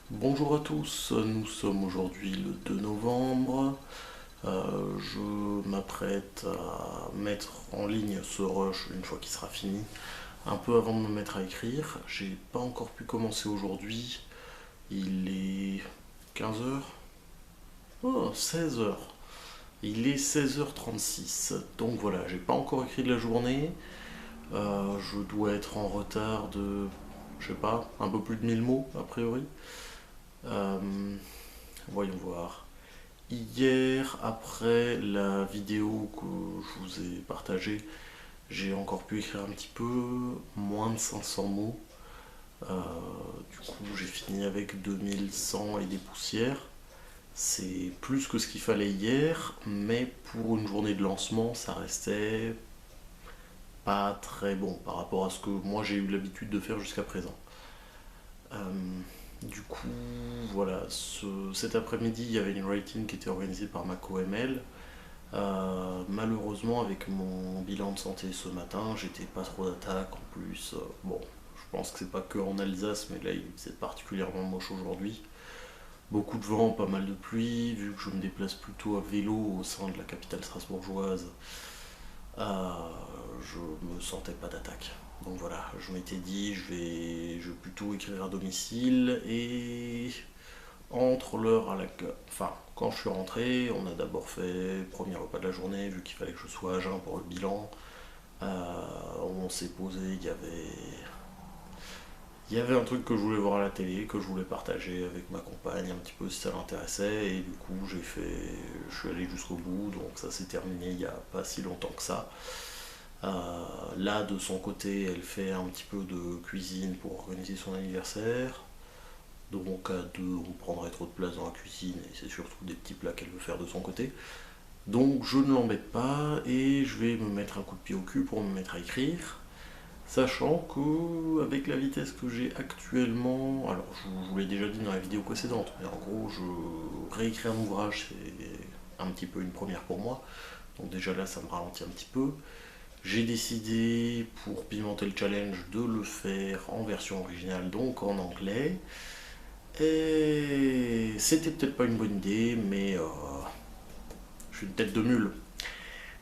Bonjour à tous, nous sommes aujourd'hui le 2 novembre. Je m'apprête à mettre en ligne ce rush une fois qu'il sera fini, un peu avant de me mettre à écrire. J'ai pas encore pu commencer aujourd'hui. Il est 15 heures. Oh, 16 heures. Il est 16h36. Donc voilà, j'ai pas encore écrit de la journée. Je dois être en retard de, je sais pas, un peu plus de 1000 mots a priori. Euh, Voyons voir. Hier, après la vidéo que je vous ai partagée, j'ai encore pu écrire un petit peu, moins de 500 mots. Euh, du coup, j'ai fini avec 2100 et des poussières. C'est plus que ce qu'il fallait hier, mais pour une journée de lancement, ça restait pas très bon par rapport à ce que moi j'ai eu l'habitude de faire jusqu'à présent. Euh, du coup, voilà, cet après-midi, il y avait une writing qui était organisée par MacOML. Malheureusement, avec mon bilan de santé ce matin, j'étais pas trop d'attaque en plus. Bon, je pense que c'est pas que en Alsace, mais là il faisait particulièrement moche aujourd'hui. Beaucoup de vent, pas mal de pluie, vu que je me déplace plutôt à vélo au sein de la capitale strasbourgeoise, euh, je me sentais pas d'attaque. Donc voilà, je m'étais dit, je vais plutôt écrire à domicile et entre l'heure à laquelle. Enfin, quand je suis rentré, on a d'abord fait le premier repas de la journée, vu qu'il fallait que je sois à jeun pour le bilan. On s'est posé, il y avait un truc que je voulais voir à la télé, que je voulais partager avec ma compagne un petit peu si ça l'intéressait, et du coup je suis allé jusqu'au bout, donc ça s'est terminé il n'y a pas si longtemps que ça. Là, de son côté, elle fait un petit peu de cuisine pour organiser son anniversaire. Donc à deux, on prendrait trop de place dans la cuisine et c'est surtout des petits plats qu'elle veut faire de son côté. Donc je ne l'embête pas et je vais me mettre un coup de pied au cul pour me mettre à écrire. Sachant que avec la vitesse que j'ai actuellement, alors je vous l'ai déjà dit dans la vidéo précédente, mais en gros je réécris un ouvrage, c'est un petit peu une première pour moi. Donc déjà là ça me ralentit un petit peu. J'ai décidé pour pimenter le challenge de le faire en version originale, donc en anglais. Et c'était peut-être pas une bonne idée, mais je suis une tête de mule.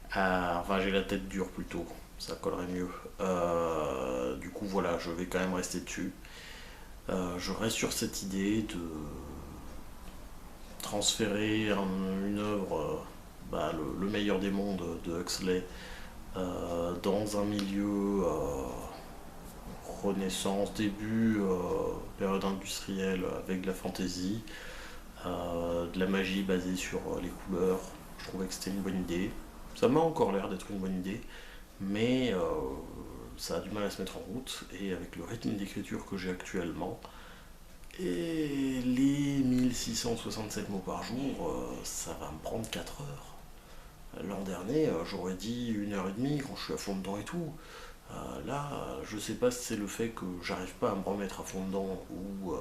Enfin, j'ai la tête dure plutôt, ça collerait mieux. Du coup, voilà, je vais quand même rester dessus. Je reste sur cette idée de transférer une œuvre, le meilleur des mondes de Huxley, dans un milieu Renaissance, début, période industrielle avec de la fantaisie, de la magie basée sur les couleurs. Je trouvais que c'était une bonne idée. Ça m'a encore l'air d'être une bonne idée, mais ça a du mal à se mettre en route. Et avec le rythme d'écriture que j'ai actuellement, et les 1667 mots par jour, ça va me prendre 4 heures. L'an dernier, j'aurais dit 1 heure et demie quand je suis à fond dedans et tout. Là, je sais pas si c'est le fait que j'arrive pas à me remettre à fond dedans ou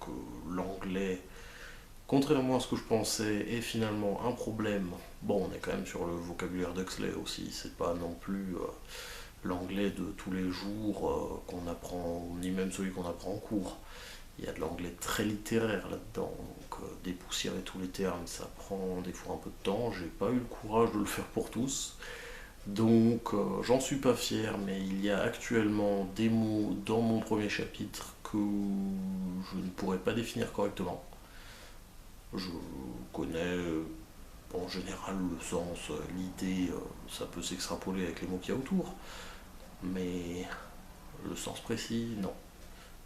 que l'anglais, contrairement à ce que je pensais, est finalement un problème. Bon, on est quand même sur le vocabulaire d'Huxley aussi, c'est pas non plus l'anglais de tous les jours qu'on apprend, ni même celui qu'on apprend en cours. Il y a de l'anglais très littéraire là-dedans, donc dépoussiérer tous les termes, ça prend des fois un peu de temps. J'ai pas eu le courage de le faire pour tous. Donc j'en suis pas fier, mais il y a actuellement des mots dans mon premier chapitre que je ne pourrais pas définir correctement. Je connais en général le sens, l'idée, ça peut s'extrapoler avec les mots qu'il y a autour, mais le sens précis, non.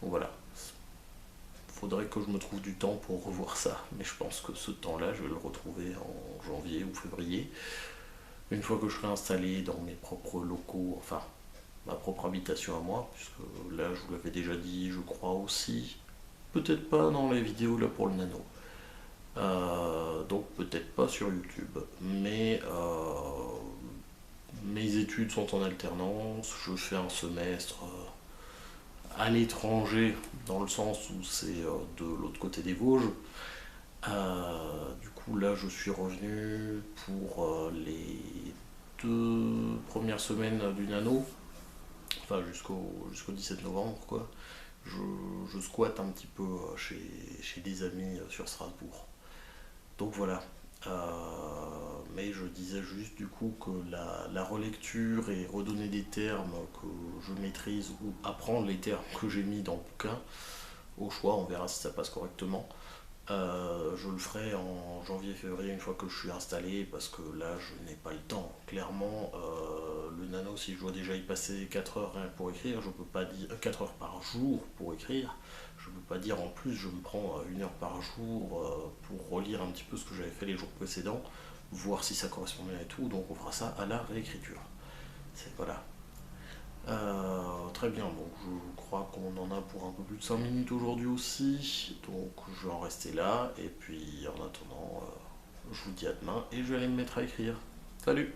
Donc voilà, faudrait que je me trouve du temps pour revoir ça, mais je pense que ce temps-là, je vais le retrouver en janvier ou février, une fois que je serai installé dans mes propres locaux, enfin ma propre habitation à moi, puisque là je vous l'avais déjà dit, je crois aussi, peut-être pas dans les vidéos là pour le nano. Donc peut-être pas sur YouTube, mais mes études sont en alternance, je fais un semestre à l'étranger, dans le sens où c'est de l'autre côté des Vosges. Du coup là je suis revenu pour les 2 premières semaines du nano, enfin jusqu'au 17 novembre quoi. je, je squatte un petit peu chez des amis sur Strasbourg. Donc voilà. Mais je disais juste du coup que la relecture et redonner des termes que je maîtrise ou apprendre les termes que j'ai mis dans le bouquin, au choix, on verra si ça passe correctement. Je le ferai en janvier-février une fois que je suis installé parce que là je n'ai pas le temps. Clairement, le nano, si je dois déjà y passer 4 heures rien que pour écrire, je peux pas dire 4 heures par jour pour écrire. Je peux pas dire en plus je me prends 1 heure par jour pour relire un petit peu ce que j'avais fait les jours précédents, voir si ça correspond bien et tout. Donc on fera ça à la réécriture. C'est voilà. Très bien, donc je crois qu'on en a pour un peu plus de 5 minutes aujourd'hui aussi, donc je vais en rester là, et puis en attendant, je vous dis à demain, et je vais aller me mettre à écrire. Salut!